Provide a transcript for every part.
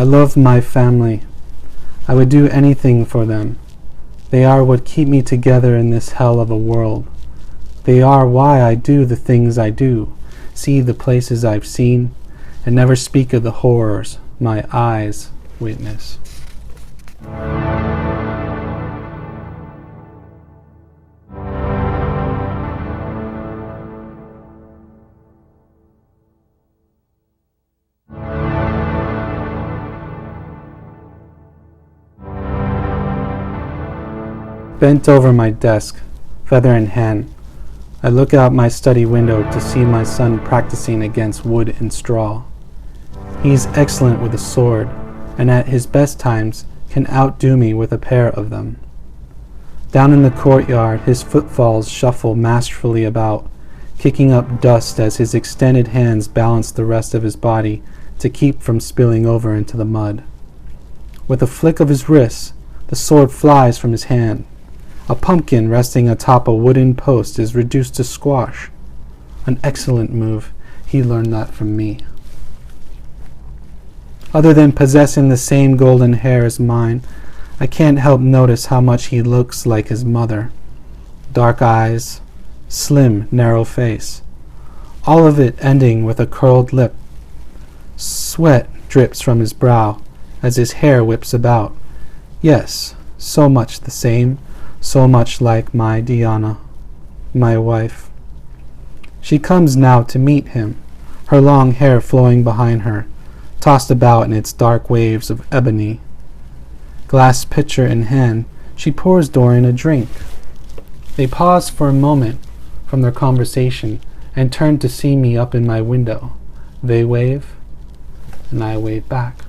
I love my family. I would do anything for them. They are what keep me together in this hell of a world. They are why I do the things I do, see the places I've seen, and never speak of the horrors my eyes witness. Bent over my desk, feather in hand, I look out my study window to see my son practicing against wood and straw. He is excellent with a sword, and at his best times can outdo me with a pair of them. Down in the courtyard, his footfalls shuffle masterfully about, kicking up dust as his extended hands balance the rest of his body to keep from spilling over into the mud. With a flick of his wrist, the sword flies from his hand. A pumpkin resting atop a wooden post is reduced to squash. An excellent move. He learned that from me. Other than possessing the same golden hair as mine, I can't help notice how much he looks like his mother. Dark eyes, slim, narrow face, all of it ending with a curled lip. Sweat drips from his brow as his hair whips about. Yes, so much the same, so much like my Diana, my wife. She comes now to meet him, her long hair flowing behind her, tossed about in its dark waves of ebony. Glass pitcher in hand, she pours Dorian a drink. They pause for a moment from their conversation and turn to see me up in my window. They wave, and I wave back.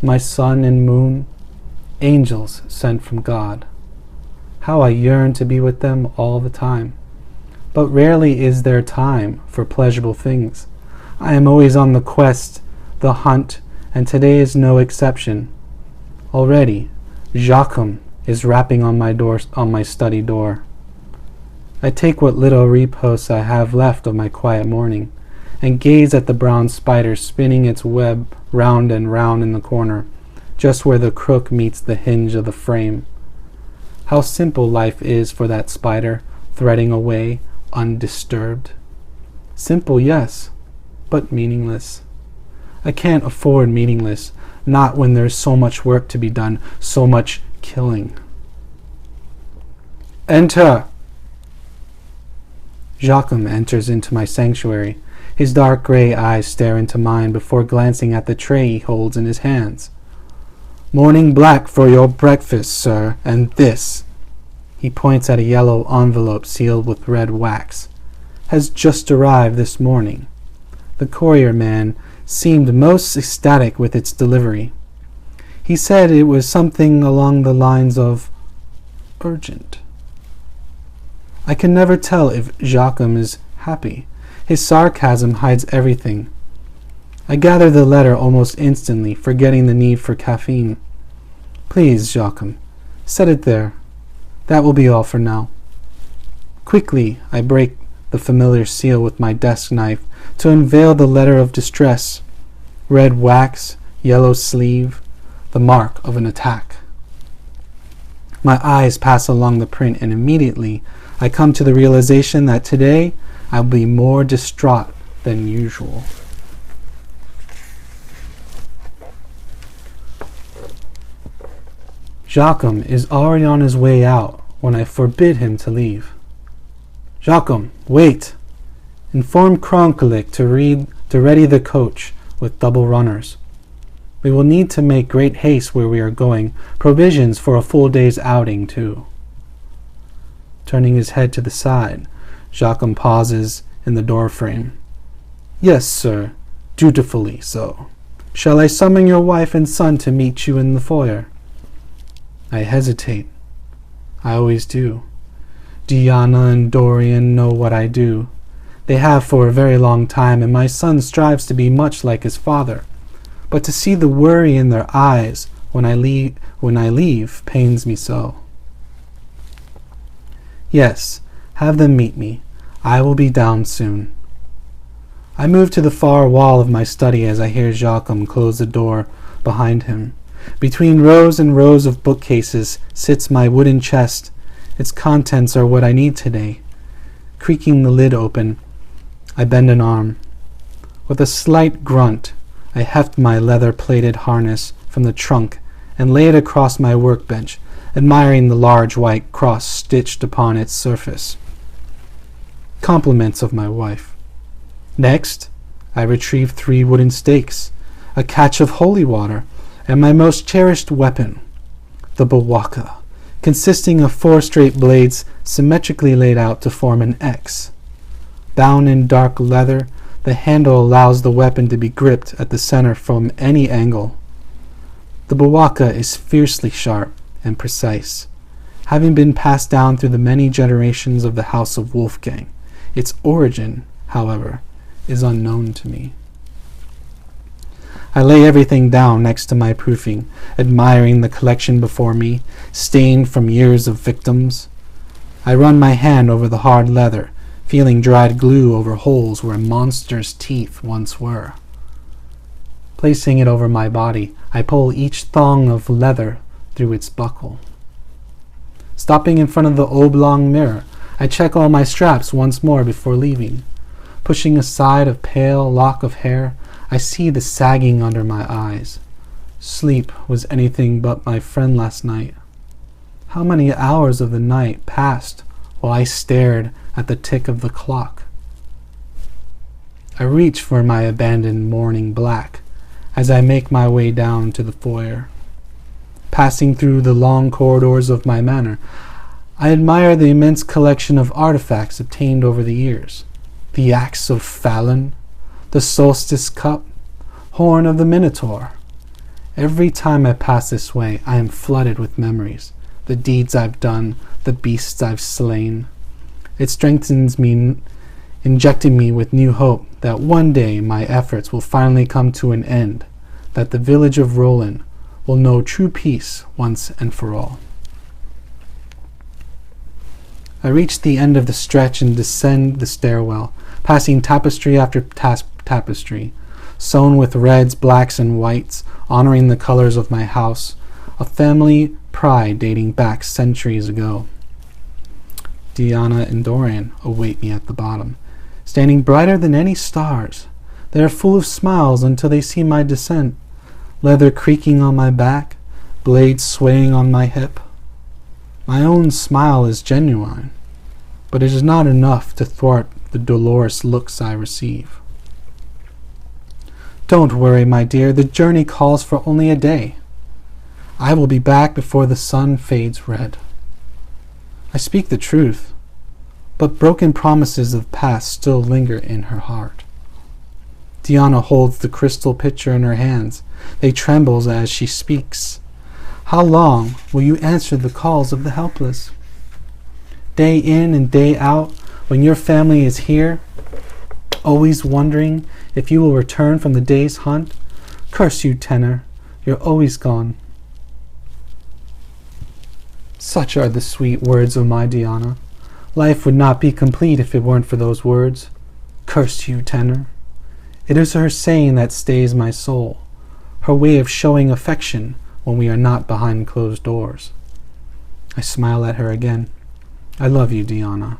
My sun and moon, angels sent from God. How I yearn to be with them all the time. But rarely is there time for pleasurable things. I am always on the quest, the hunt, and today is no exception. Already, JOACHIM is rapping on my study door. I take what little repose I have left of my quiet morning, and gaze at the brown spider spinning its web round and round in the corner, just where the crook meets the hinge of the frame. How simple life is for that spider, threading away, undisturbed. Simple, yes, but meaningless. I can't afford meaningless, not when there's so much work to be done, so much killing. Enter! JOACHIM enters into my sanctuary. His dark gray eyes stare into mine before glancing at the tray he holds in his hands. Morning black for your breakfast, sir, and this, he points at a yellow envelope sealed with red wax, has just arrived this morning. The courier man seemed most ecstatic with its delivery. He said it was something along the lines of urgent. I can never tell if JOACHIM is happy. His sarcasm hides everything. I gather the letter almost instantly, forgetting the need for caffeine. Please, JOACHIM, set it there. That will be all for now. Quickly, I break the familiar seal with my desk knife to unveil the letter of distress. Red wax, yellow sleeve, the mark of an attack. My eyes pass along the print, and immediately I come to the realization that today I'll be more distraught than usual. JOACHIM is already on his way out when I forbid him to leave. JOACHIM, wait! Inform Kronkelik to ready the coach with double runners. We will need to make great haste where we are going, provisions for a full day's outing, too. Turning his head to the side, JOACHIM pauses in the doorframe. Yes, sir, dutifully so. Shall I summon your wife and son to meet you in the foyer? I hesitate. I always do. Diana and Dorian know what I do. They have for a very long time, and my son strives to be much like his father. But to see the worry in their eyes when I leave pains me so. Yes, have them meet me. I will be down soon. I move to the far wall of my study as I hear Joachim close the door behind him. Between rows and rows of bookcases sits my wooden chest. Its contents are what I need today. Creaking the lid open, I bend an arm. With a slight grunt, I heft my leather-plated harness from the trunk and lay it across my workbench, admiring the large white cross stitched upon its surface. Compliments of my wife. Next, I retrieve 3 wooden stakes, a catch of holy water, and my most cherished weapon, the bawaka, consisting of 4 straight blades symmetrically laid out to form an X. Bound in dark leather, the handle allows the weapon to be gripped at the center from any angle. The bawaka is fiercely sharp and precise, having been passed down through the many generations of the House of Wolfgang. Its origin, however, is unknown to me. I lay everything down next to my proofing, admiring the collection before me, stained from years of victims. I run my hand over the hard leather, feeling dried glue over holes where a monster's teeth once were. Placing it over my body, I pull each thong of leather through its buckle. Stopping in front of the oblong mirror, I check all my straps once more before leaving. Pushing aside a pale lock of hair, I see the sagging under my eyes. Sleep was anything but my friend last night. How many hours of the night passed while I stared at the tick of the clock? I reach for my abandoned morning black as I make my way down to the foyer. Passing through the long corridors of my manor, I admire the immense collection of artifacts obtained over the years. The axe of Fallon, the solstice cup, horn of the Minotaur. Every time I pass this way, I am flooded with memories, the deeds I've done, the beasts I've slain. It strengthens me, injecting me with new hope that one day my efforts will finally come to an end, that the village of Roland will know true peace once and for all. I reach the end of the stretch and descend the stairwell, passing tapestry after tapestry, sewn with reds, blacks, and whites, honoring the colors of my house, a family pride dating back centuries ago. Diana and Dorian await me at the bottom, standing brighter than any stars. They are full of smiles until they see my descent, leather creaking on my back, blades swaying on my hip. My own smile is genuine, but it is not enough to thwart the dolorous looks I receive. Don't worry, my dear, the journey calls for only a day. I will be back before the sun fades red. I speak the truth, but broken promises of past still linger in her heart. Diana holds the crystal pitcher in her hands. They tremble as she speaks. How long will you answer the calls of the helpless? Day in and day out, when your family is here, always wondering if you will return from the day's hunt? Curse you, tenor, you're always gone. Such are the sweet words of my Diana. Life would not be complete if it weren't for those words. Curse you, tenor. It is her saying that stays my soul, her way of showing affection when we are not behind closed doors. I smile at her again. I love you, Diana.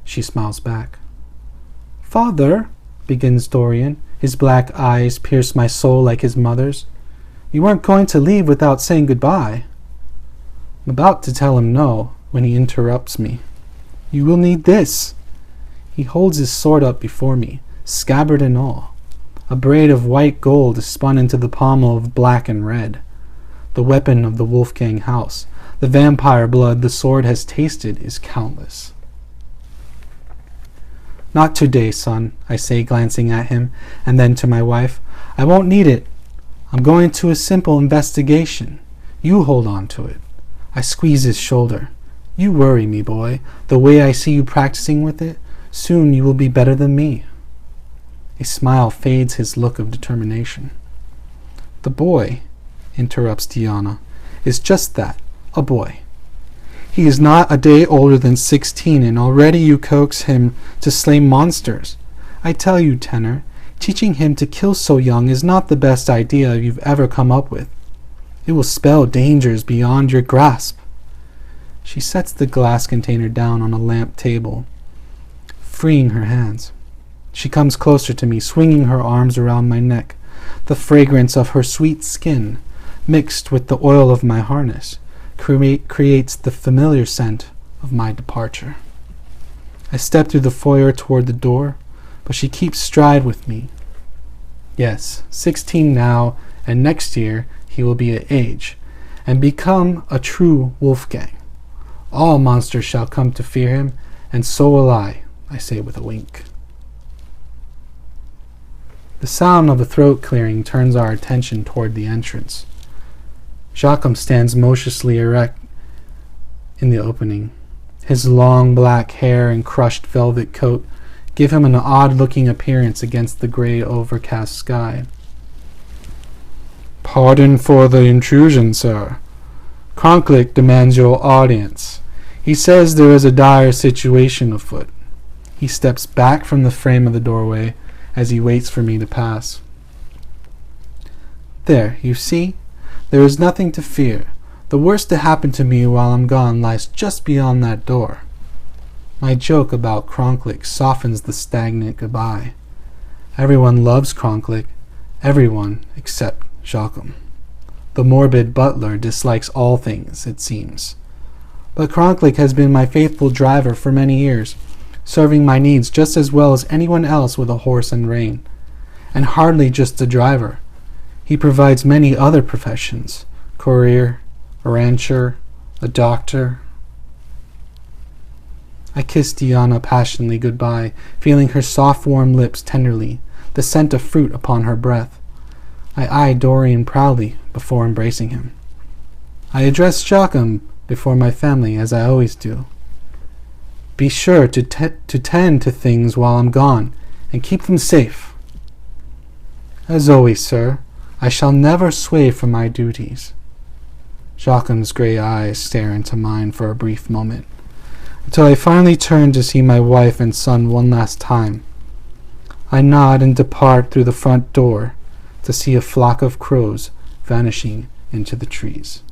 She smiles back. Father, begins Dorian. His black eyes pierce my soul like his mother's. You weren't going to leave without saying goodbye. I'm about to tell him no when he interrupts me. You will need this. He holds his sword up before me, scabbard and all. A braid of white gold is spun into the pommel of black and red. The weapon of the Wolfgang house, the vampire blood the sword has tasted, is countless. Not today, son, I say, glancing at him, and then to my wife. I won't need it. I'm going to a simple investigation. You hold on to it. I squeeze his shoulder. You worry me, boy. The way I see you practicing with it, soon you will be better than me. A smile fades his look of determination. The boy, interrupts Diana, is just that, a boy. He is not a day older than 16, and already you coax him to slay monsters. I tell you, tenor, Teaching him to kill so young is not the best idea you've ever come up with. It will spell dangers beyond your grasp. She sets the glass container down on a lamp table, freeing her hands. She comes closer to me, swinging her arms around my neck. The fragrance of her sweet skin, mixed with the oil of my harness, creates the familiar scent of my departure. I step through the foyer toward the door, but she keeps stride with me. Yes, 16 now, and next year he will be at age, and become a true Wolfgang. All monsters shall come to fear him, and so will I say with a wink. The sound of a throat clearing turns our attention toward the entrance. JOACHIM stands motionlessly erect in the opening. His long black hair and crushed velvet coat give him an odd-looking appearance against the gray overcast sky. "Pardon for the intrusion, sir. Kronklik demands your audience. He says there is a dire situation afoot." He steps back from the frame of the doorway as he waits for me to pass. "There, you see? There is nothing to fear. The worst to happen to me while I'm gone lies just beyond that door." My joke about Kronklik softens the stagnant goodbye. Everyone loves Kronklik, everyone except JOACHIM. The morbid butler dislikes all things, it seems. But Kronklik has been my faithful driver for many years, serving my needs just as well as anyone else with a horse and rein. And hardly just a driver. He provides many other professions: courier, a rancher, a doctor. I kiss Diana passionately goodbye, feeling her soft warm lips tenderly, the scent of fruit upon her breath. I eye Dorian proudly before embracing him. I address JOACHIM before my family, as I always do. "Be sure to tend to things while I'm gone, and keep them safe." "As always, sir. I shall never sway from my duties." JOACHIM's gray eyes stare into mine for a brief moment, until I finally turn to see my wife and son one last time. I nod and depart through the front door to see a flock of crows vanishing into the trees.